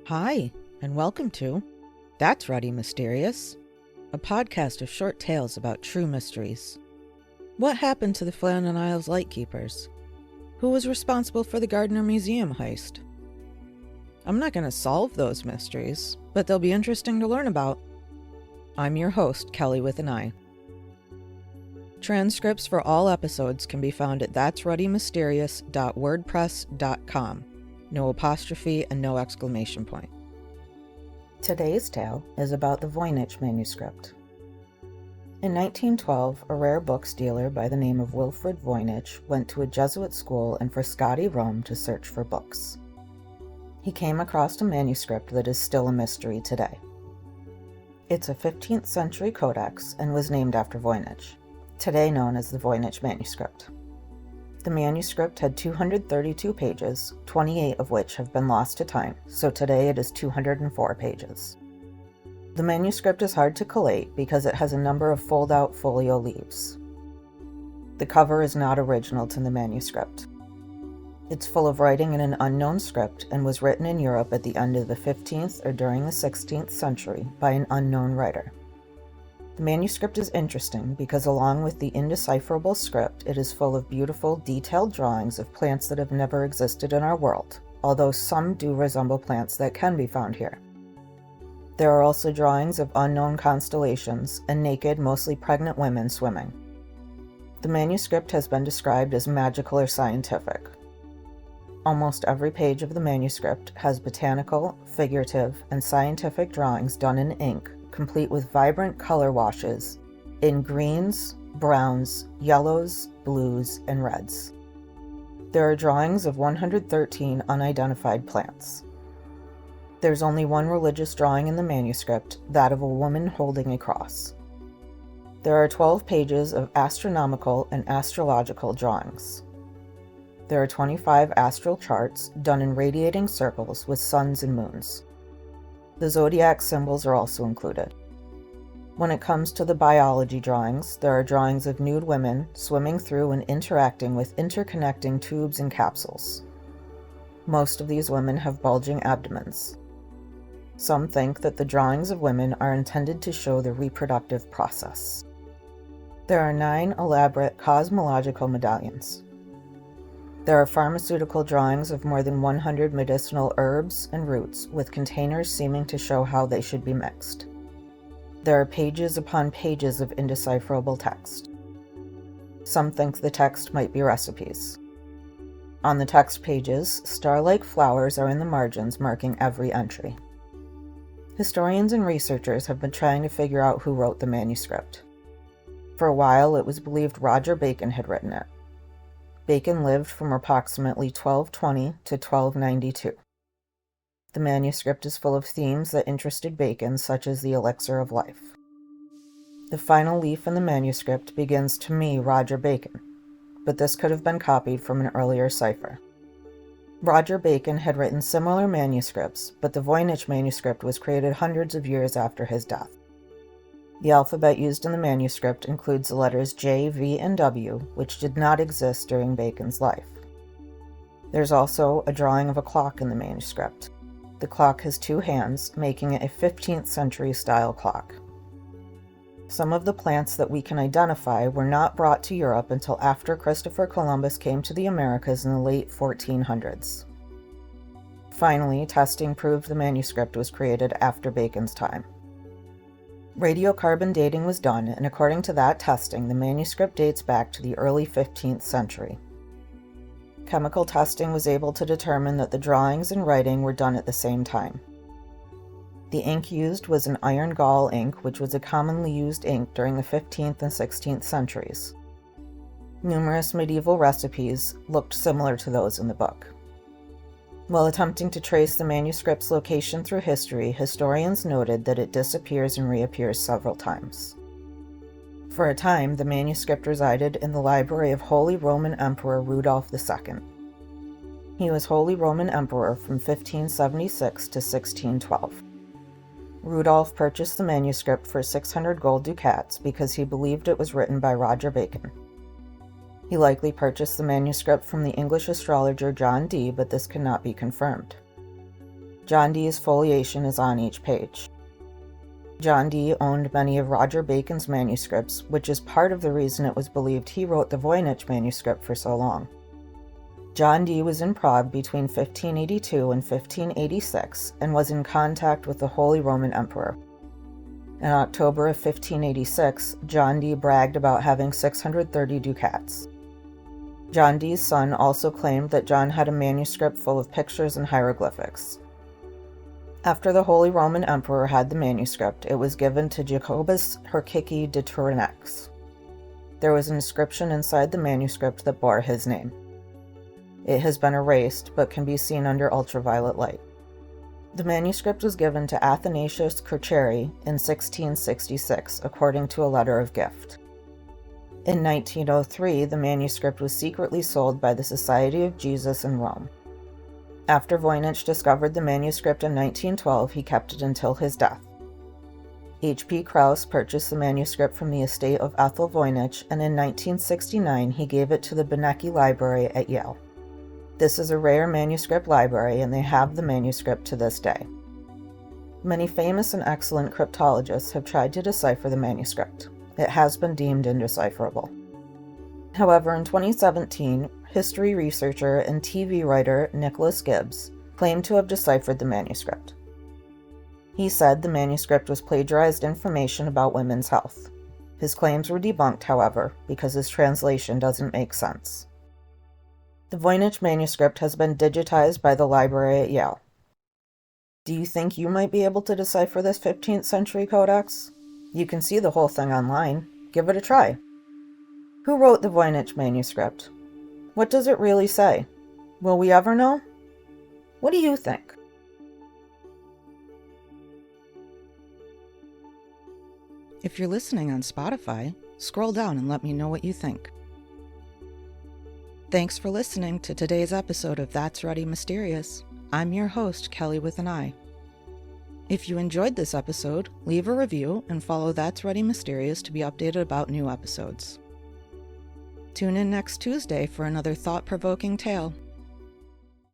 Hi, and welcome to That's Ruddy Mysterious, a podcast of short tales about true mysteries. What happened to the Flannan Isles Lightkeepers? Who was responsible for the Gardner Museum heist? I'm not going to solve those mysteries, but they'll be interesting to learn about. I'm your host, Kelly with an I. Transcripts for all episodes can be found at that'sruddymysterious.wordpress.com. No apostrophe and no exclamation point. Today's tale is about the Voynich Manuscript. In 1912, a rare books dealer by the name of Wilfred Voynich went to a Jesuit school in Frascati, Rome to search for books. He came across a manuscript that is still a mystery today. It's a 15th century codex and was named after Voynich, today known as the Voynich Manuscript. The manuscript had 232 pages, 28 of which have been lost to time, so today it is 204 pages. The manuscript is hard to collate because it has a number of fold-out folio leaves. The cover is not original to the manuscript. It's full of writing in an unknown script and was written in Europe at the end of the 15th or during the 16th century by an unknown writer. The manuscript is interesting because along with the indecipherable script, it is full of beautiful, detailed drawings of plants that have never existed in our world, although some do resemble plants that can be found here. There are also drawings of unknown constellations and naked, mostly pregnant women swimming. The manuscript has been described as magical or scientific. Almost every page of the manuscript has botanical, figurative, and scientific drawings done in ink, complete with vibrant color washes in greens, browns, yellows, blues, and reds. There are drawings of 113 unidentified plants. There's only one religious drawing in the manuscript, that of a woman holding a cross. There are 12 pages of astronomical and astrological drawings. There are 25 astral charts done in radiating circles with suns and moons. The zodiac symbols are also included. When it comes to the biology drawings, there are drawings of nude women swimming through and interacting with interconnecting tubes and capsules. Most of these women have bulging abdomens. Some think that the drawings of women are intended to show the reproductive process. There are 9 elaborate cosmological medallions. There are pharmaceutical drawings of more than 100 medicinal herbs and roots with containers seeming to show how they should be mixed. There are pages upon pages of indecipherable text. Some think the text might be recipes. On the text pages, star-like flowers are in the margins marking every entry. Historians and researchers have been trying to figure out who wrote the manuscript. For a while, it was believed Roger Bacon had written it. Bacon lived from approximately 1220 to 1292. The manuscript is full of themes that interested Bacon, such as the elixir of life. The final leaf in the manuscript begins "To me, Roger Bacon," but this could have been copied from an earlier cipher. Roger Bacon had written similar manuscripts, but the Voynich manuscript was created hundreds of years after his death. The alphabet used in the manuscript includes the letters J, V, and W, which did not exist during Bacon's life. There's also a drawing of a clock in the manuscript. The clock has 2 hands, making it a 15th century style clock. Some of the plants that we can identify were not brought to Europe until after Christopher Columbus came to the Americas in the late 1400s. Finally, testing proved the manuscript was created after Bacon's time. Radiocarbon dating was done, and according to that testing, the manuscript dates back to the early 15th century. Chemical testing was able to determine that the drawings and writing were done at the same time. The ink used was an iron gall ink, which was a commonly used ink during the 15th and 16th centuries. Numerous medieval recipes looked similar to those in the book. While attempting to trace the manuscript's location through history, historians noted that it disappears and reappears several times. For a time, the manuscript resided in the library of Holy Roman Emperor Rudolph II. He was Holy Roman Emperor from 1576 to 1612. Rudolph purchased the manuscript for 600 gold ducats because he believed it was written by Roger Bacon. He likely purchased the manuscript from the English astrologer John Dee, but this cannot be confirmed. John Dee's foliation is on each page. John Dee owned many of Roger Bacon's manuscripts, which is part of the reason it was believed he wrote the Voynich Manuscript for so long. John Dee was in Prague between 1582 and 1586 and was in contact with the Holy Roman Emperor. In October of 1586, John Dee bragged about having 630 ducats. John Dee's son also claimed that John had a manuscript full of pictures and hieroglyphics. After the Holy Roman Emperor had the manuscript, it was given to Jacobus Herciki de Tournex. There was an inscription inside the manuscript that bore his name. It has been erased, but can be seen under ultraviolet light. The manuscript was given to Athanasius Kircheri in 1666, according to a letter of gift. In 1903, the manuscript was secretly sold by the Society of Jesus in Rome. After Voynich discovered the manuscript in 1912, he kept it until his death. H.P. Krauss purchased the manuscript from the estate of Ethel Voynich, and in 1969 he gave it to the Beinecke Library at Yale. This is a rare manuscript library, and they have the manuscript to this day. Many famous and excellent cryptologists have tried to decipher the manuscript. It has been deemed indecipherable. However, in 2017, history researcher and TV writer Nicholas Gibbs claimed to have deciphered the manuscript. He said the manuscript was plagiarized information about women's health. His claims were debunked, however, because his translation doesn't make sense. The Voynich manuscript has been digitized by the library at Yale. Do you think you might be able to decipher this 15th century codex? You can see the whole thing online. Give it a try. Who wrote the Voynich manuscript? What does it really say? Will we ever know? What do you think? If you're listening on Spotify, scroll down and let me know what you think. Thanks for listening to today's episode of That's Ready Mysterious. I'm your host, Kelly with an I. If you enjoyed this episode, leave a review and follow That's Ready Mysterious to be updated about new episodes. Tune in next Tuesday for another thought-provoking tale.